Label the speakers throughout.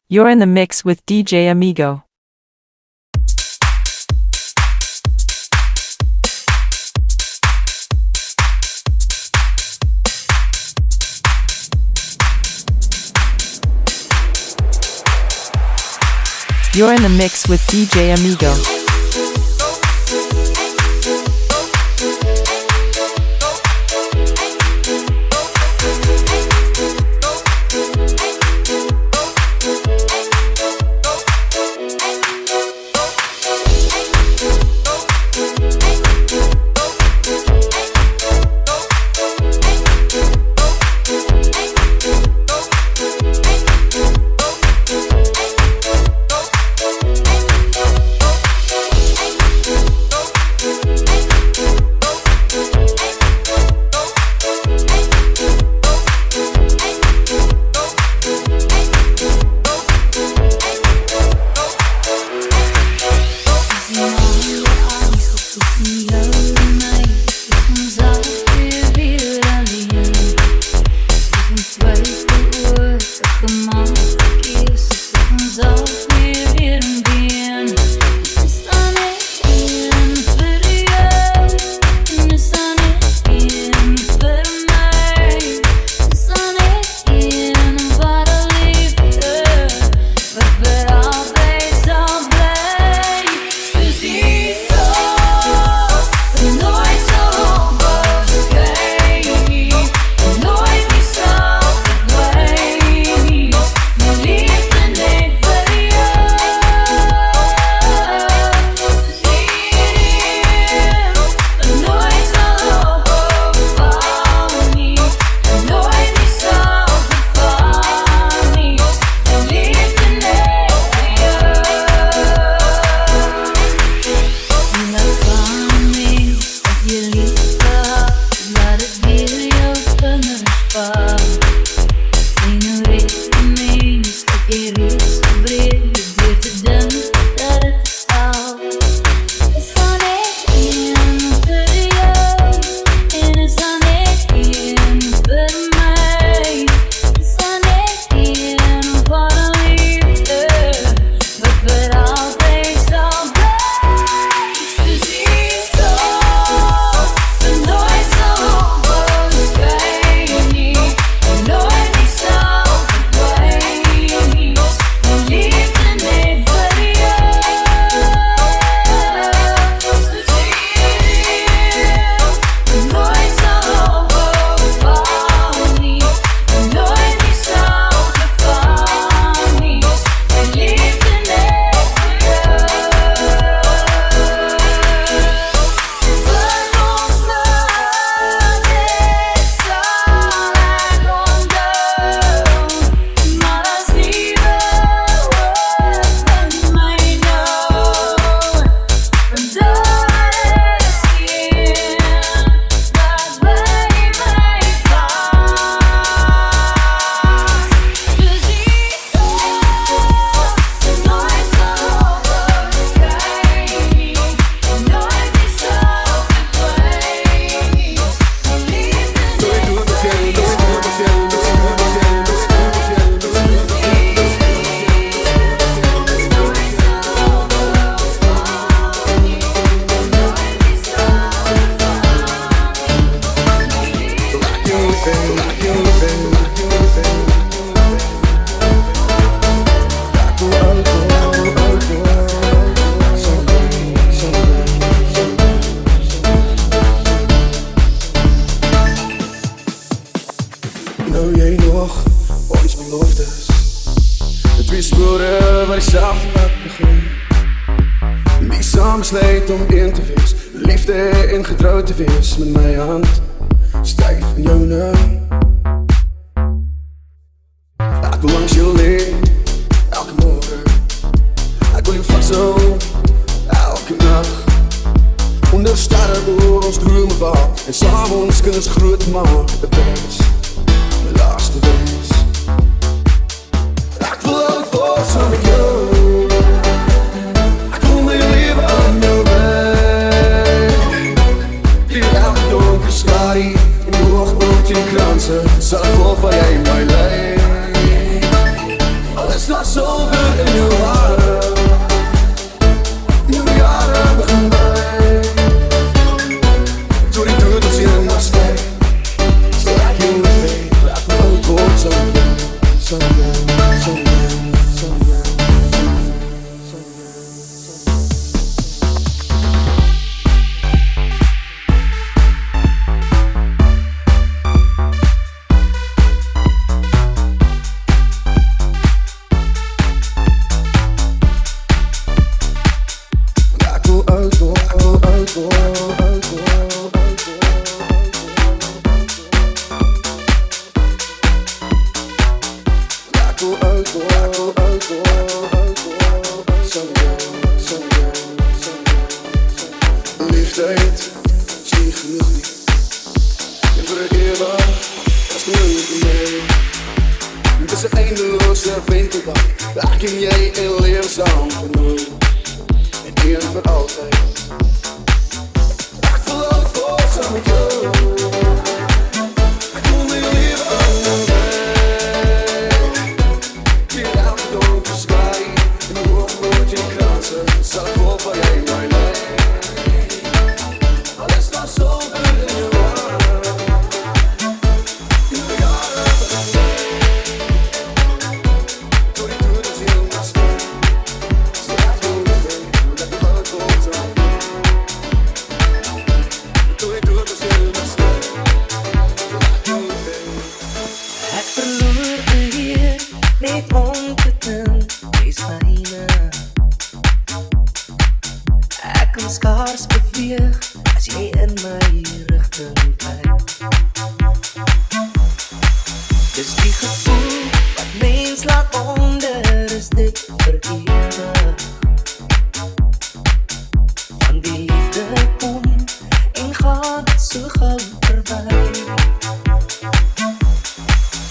Speaker 1: You're in the mix with DJ Amigo. You're in the mix with DJ Amigo.
Speaker 2: Met mijn hand stijf in jouw naam. Ik wil langs je liggen, elke morgen. Ik wil je vast zo, elke nacht. Onder sterren door ons dromen van. En s'avonds kunnen ze groot maken. De wens, de laatste wens. Ik wil ook voor zo met jou. Ik voel me leven aan jouw weg. Elke donker scharie in de ochtend in kransen. Zelf vol van jij in mijn lijf. Alles not zo zoveel in je waren. Nieuwe jaren beginnen bij. Toen ik doe dat je nog steeds. Strijk je me mee, laat me ook hoort zo. Liefdheid is niet genoeg niet. Je vereeuwig als de lucht mee. Het is een eindeloze winterdag. Daar kun jij in leerzaam genoeg. En één voor altijd. Ik voel ook voor zo met jou. Ik voel me liever onderweg. Hier aan de donker sky. In de hoogmoed in kransen. Zal ik hoop van jij mijn lijf. Alles was zo goed in je waren. Nieuwe jaren beginnen. Toen ik doe dat je nog steeds. Straat je me mee, dat je ook hoort zo. Toen ik doe dat je nog steeds. Straat je me mee.
Speaker 3: Ek verloor beheer, net ongetent, wees myne. Ek kan skaars beweeg, as jy in my rigting kyk. Dis die gevoel, wat mens laat onder, is dit vir ewig. Van die liefde kom, en gaan so gauw verby.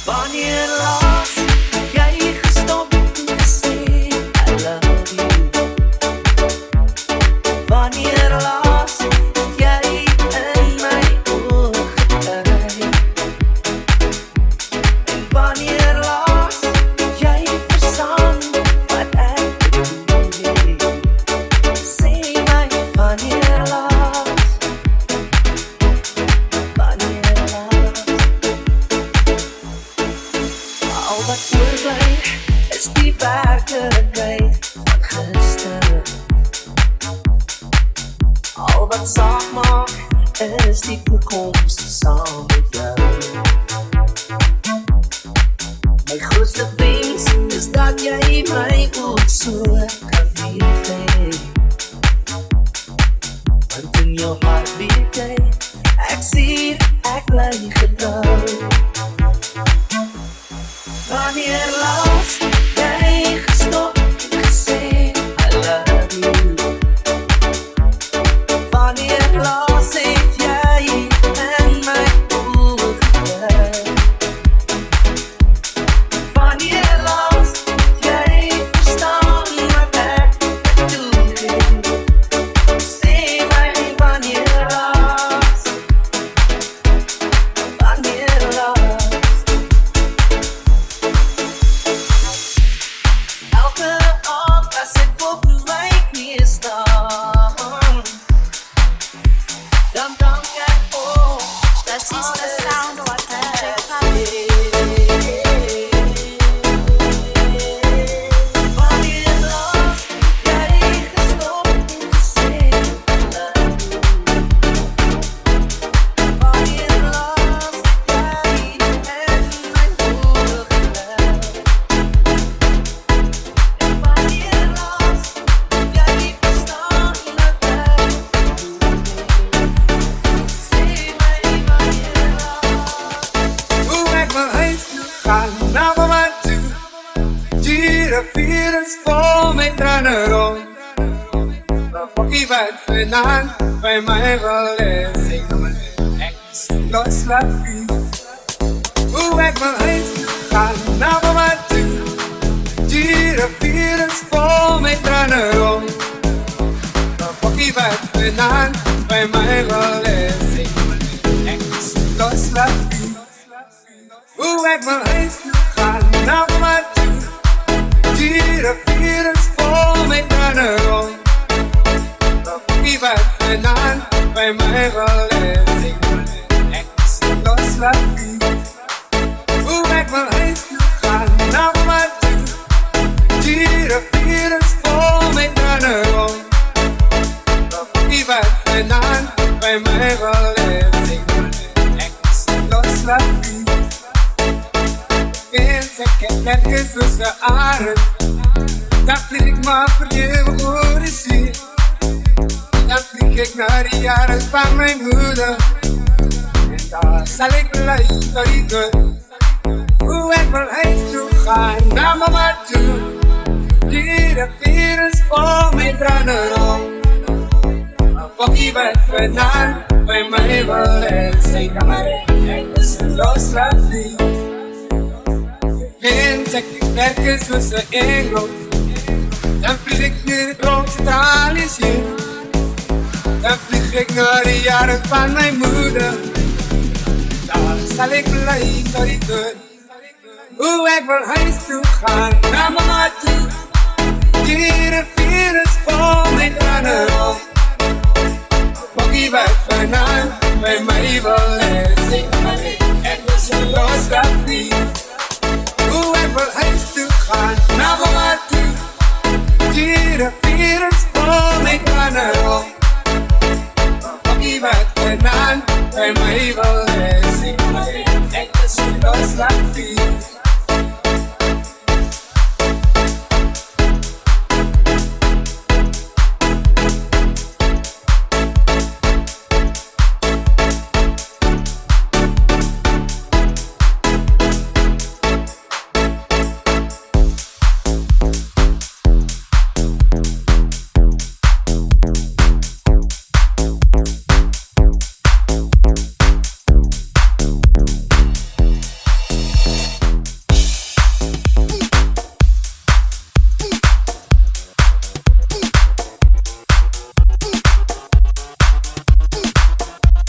Speaker 3: Wanneer laas heb jy gestop en gesê I love you? Wanneer laas het jy in my oog gekyk? En wanneer laas het jy verstaan wat ek bedoel? Sê my wanneer laas? Wanneer laas? Al wat oorbly is die werkelijkheid van gister. Al wat saak maak is die toekomst saam met jou. My grootste wens is dat jy my ook so kan lief hê. Want in jou hart weet jy, ek sien ek bly getrou. Wanneer laas jy gestop en gesê I love you? Wanneer laas het jy in my oog gekyk? Wanneer laas het jy verstaan wat ek bedoel? Sê my wanneer laas? Wanneer laas? Elke aand as ek op my knie staan, dan dank ek
Speaker 4: This is the sound of authentic family.
Speaker 3: wanneer laas jy gestop en gesê love you? Wanneer laas jy in my oog gekyk? En wanneer laas jy verstaan wat ek bedoel? Sê my wanneer laas?
Speaker 5: Hoe ek wil huis toe gaan, na vir my toe. Die rivier is vol met trane rond. Maar fokkie wat vanavond by my wil is, ek nou maar ek is los laat vie. Hoe ek wil huis toe gaan, na vir my toe. Die rivier is vol met trane rond. Maar fokkie wat vanavond by my wil is, ek nou maar ek is los laat vie. Hoe ek wil huis toe gaan, na vir my toe. die rivier is vol met trane rond. Die wat vandaan by my wil is, ek is los laat nie. Hoe ek wil huis toe gaan, na wat toe. Die rivier is vol met trane rond. Die wat vandaan by my wil is, ek is los laat nie. Wens ek het nergens soos 'n arend, dan vlieg ek maar vir jou oor die see. Dan vlieg ek na die jare van my moeder, en daar sal ek bly tot die dood. Hoe ek wil huis toe gaan, na mama toe. Die rivier is vol met trane rond. Maar bokkie wat vandaan by my wil is, sy kan maar ek is los laat vlieg. Wens ek die werke soos 'n engel, dan vlieg ek nu die Transitalies hier. Dan vlieg ek na die jare van my moeder, daar sal ek bly tot die dood. Hoe ek wil huis toe gaan, na mama toe. Die rivier is vol met trane rond. Bokkie wat vandaan by my wil is, ek is los laat vlieg. Hoe ek wil huis toe gaan, na mama toe. Die rivier is vol met trane rond. Bokkie wat vandaan by my wil is, ek is los laat vlieg.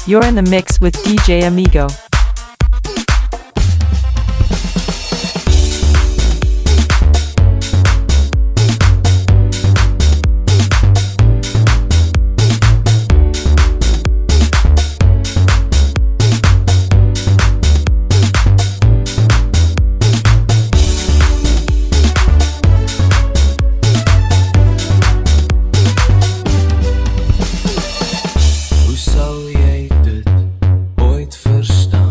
Speaker 1: You're in the mix with DJ Amigo.
Speaker 6: Hoe sal jy dit ooit verstaan?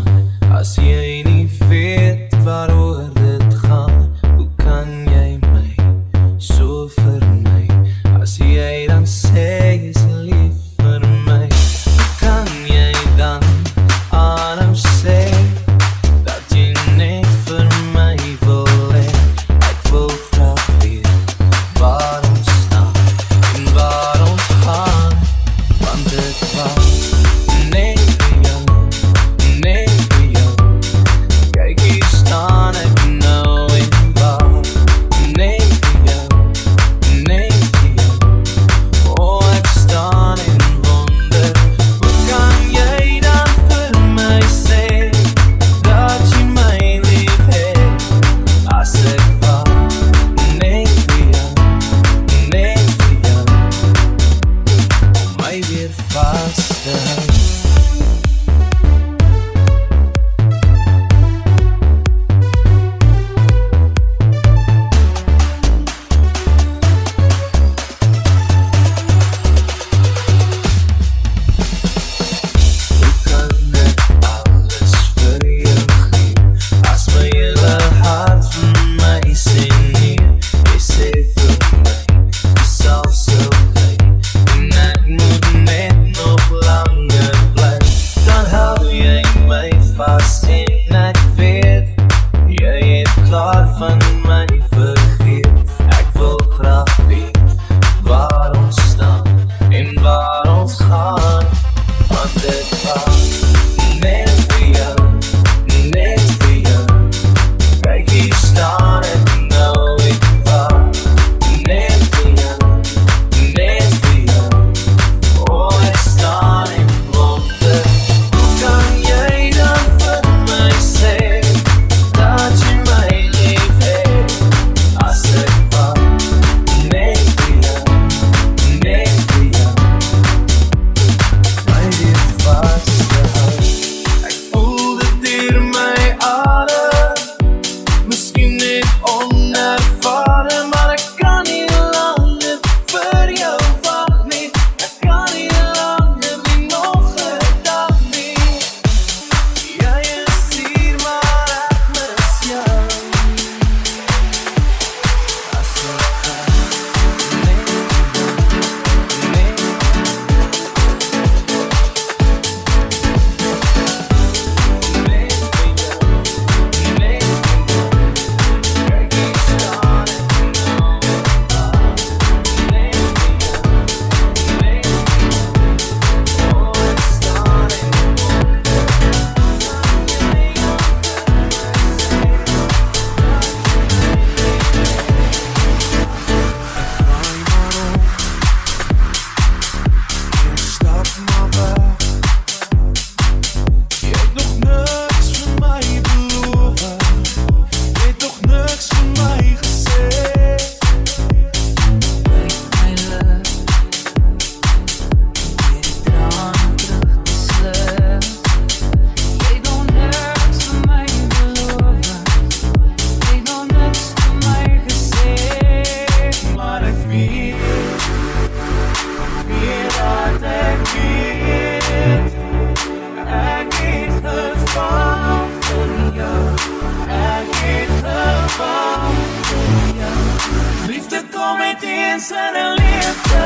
Speaker 3: met eens in een liefde.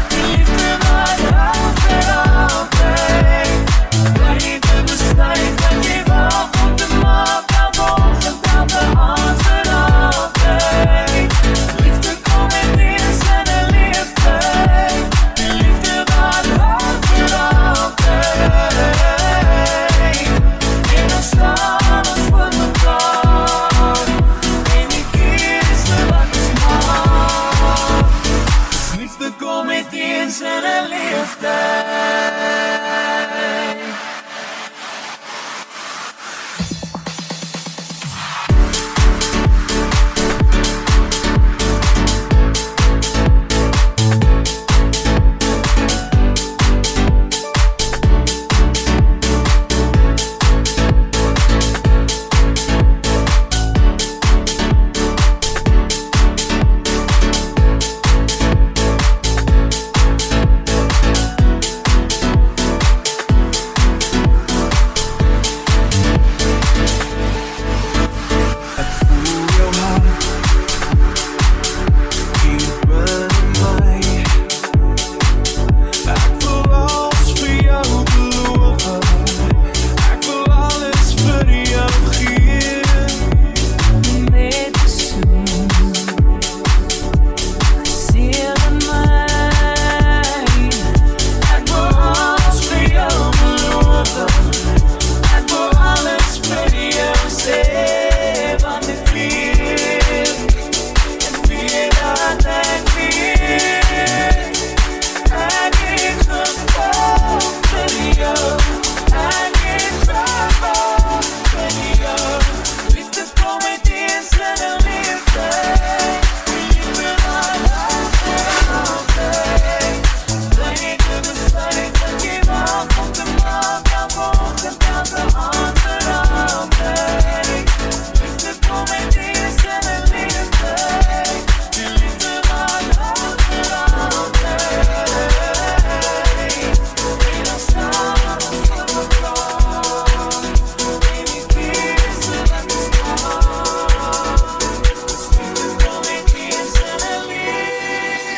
Speaker 3: Die liefde wat houdt voor altijd. Waar je te besluit wat je wil om te maken. Elke ochtend, elke avond voor altijd. Liefde kom met eens in een liefde. Die liefde wat houdt voor altijd. En dan staan ons voor elkaar. En die keer is er wat is maar. Dus liefde kom met eens in een liefde.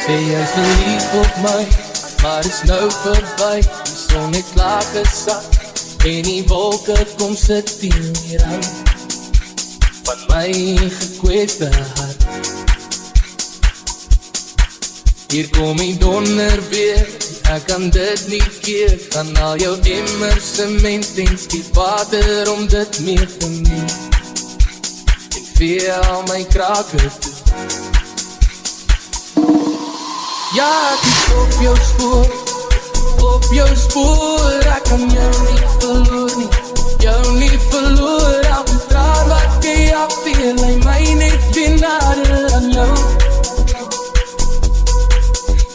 Speaker 6: Sê jy is verlief op my, maar is nou verby. Die son het klaar gesak en die wolke kom sit teen die rand van my gekwete hart. Hier kom die donder weer, ek kan dit nie keer. Kan al jou emmer sement en skiet water om dit mee te neem. En vee al my krake toe. Ja, ek is op jou spoor, ek kan jou nie verloor nie, elke traan wat jy afveel, lei my net weer nader aan jou.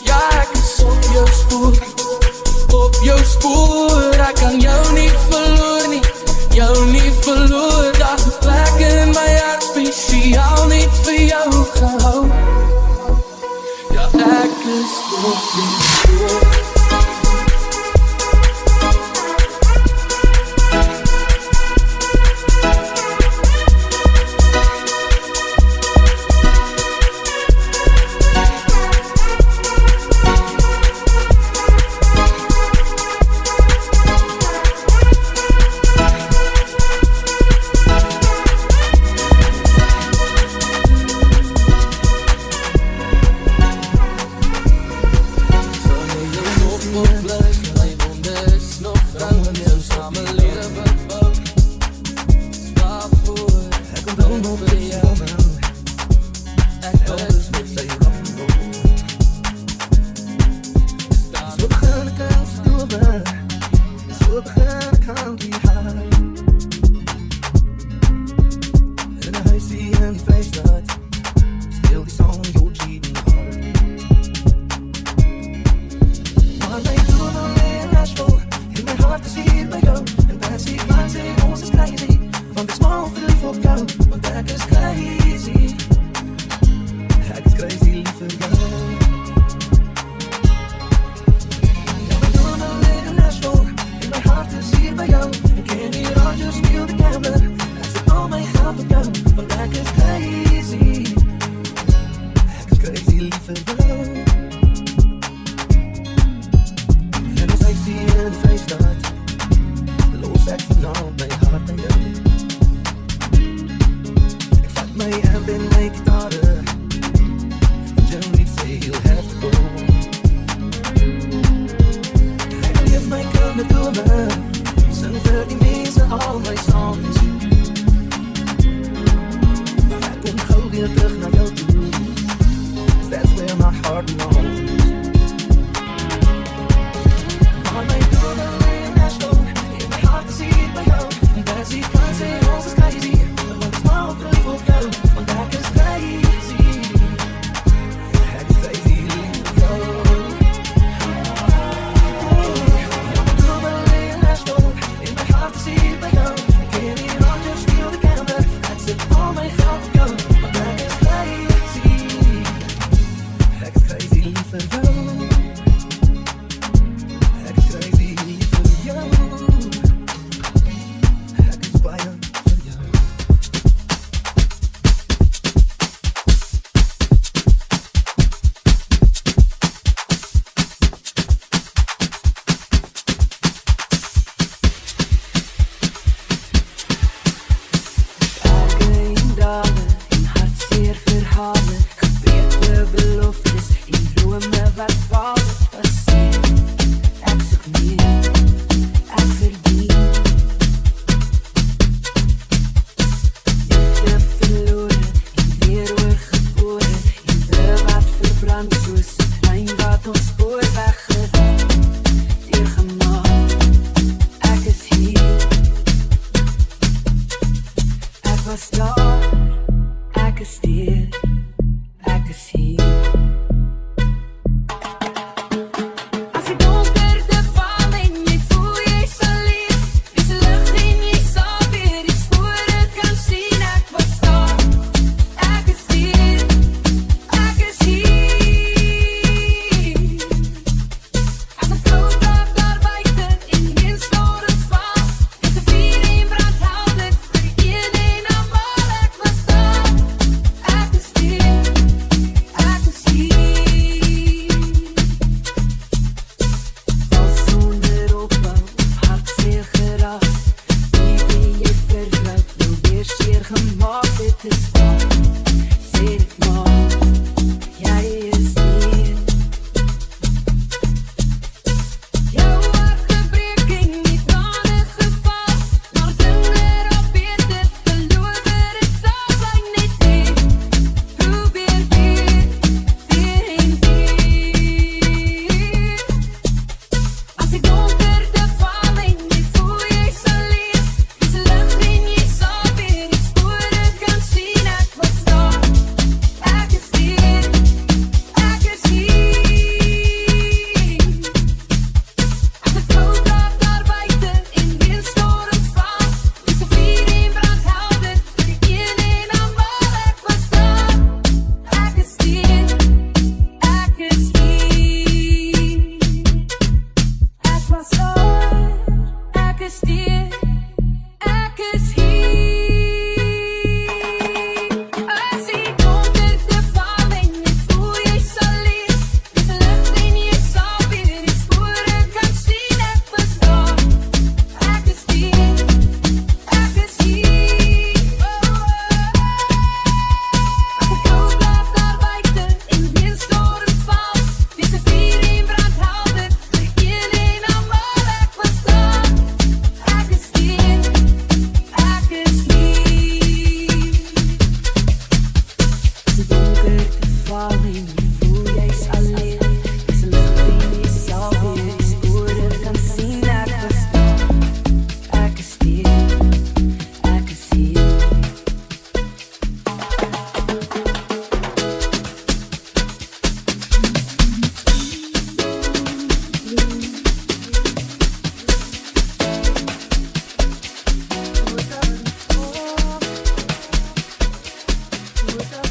Speaker 6: Ja, ek is op jou spoor, ek kan jou nie verloor nie, daar's 'n plek in my hart spesiaal net vir jou gehou. Ek is op jou spoor.
Speaker 2: crazy lief vir jou. En as ek sien in die Vrystaat, los ek vanavond my hart aan jou. Ek vat my hand en my gitare, en jou lief sê you'll have to go. Ek leef my kant met drome, sing vir die mense al my songs. Ek kom gauw weer terug na jou toe, 'cause that's where my heart belongs. Maar my drome lê in Nashville, en my hart is hier by jou. En as jy kan sê ons is crazy, want ek smaal terug op jou, want ek is crazy. Ek is crazy lief vir jou. My drome lê in Nashville, en my hart is hier by jou. Ek ken hier al jou steal die camera, ek sit al my geld op jou, want ek is crazy. Ek is crazy lief vir jou. Ek is crazy lief vir jou. Ek is baie vir jou.
Speaker 3: Berge en dale en hartseer verhalen, gebreekte beloftes en drome wat vallen. Passeer, ek soek meer, ek verdien. Liefde verloren en weer oorgebore, en blou wat verbrand soos 'n trein wat ons spoorweg geraak. Deurgemaak, ek is hier. Ek was daar, ek is hier, ek is hier. As die donkerte val en jy voel jy sal leef, wees lig en jy sal weer die spore kan sien. Ek was daar, ek is hier, ek is hier. As 'n koue dag daar buite en geen storm val, is 'n vuur en brand helder vir een en almal. Ek was daar, ek is hier, ek is hier. Val sonder opbou of hartseer geraak, wie wie jy vertrouw, wil weer seer gemaak. Dit is waar, sê dit maar, jy is hier. Jou hart gebreek en die trane geval, maar dinge raak beter, beloof dit sal bly net weer. Probeer weer en weer. As die donkerte val en jy voel jy sal leef, wees lig en jy sal weer die spore kan sien. Ek was daar, ek is hier, ek is hier. As 'n koue dag daar buite en geen storm val, is 'n vuur en brand helder vir een en almal. Ek was daar, ek is hier, ek is hier. Ek was daar, ek is hier, ek is hier. As die donkerte val en jy voel jy sal leef, wees lig en jy sal weer die spore kan sien. Ek was daar, ek is hier, ek is hier. As 'n koue dag daar buite en geen storm val, wees 'n vuur en brand helder vir een en almal. Ek was daar, ek is hier, ek is hier. As die donkerte val en jy voel jy's alleen, wees lig en jy sal weer die spore kan sien. Ek was daar, ek is hier, ek is hier. With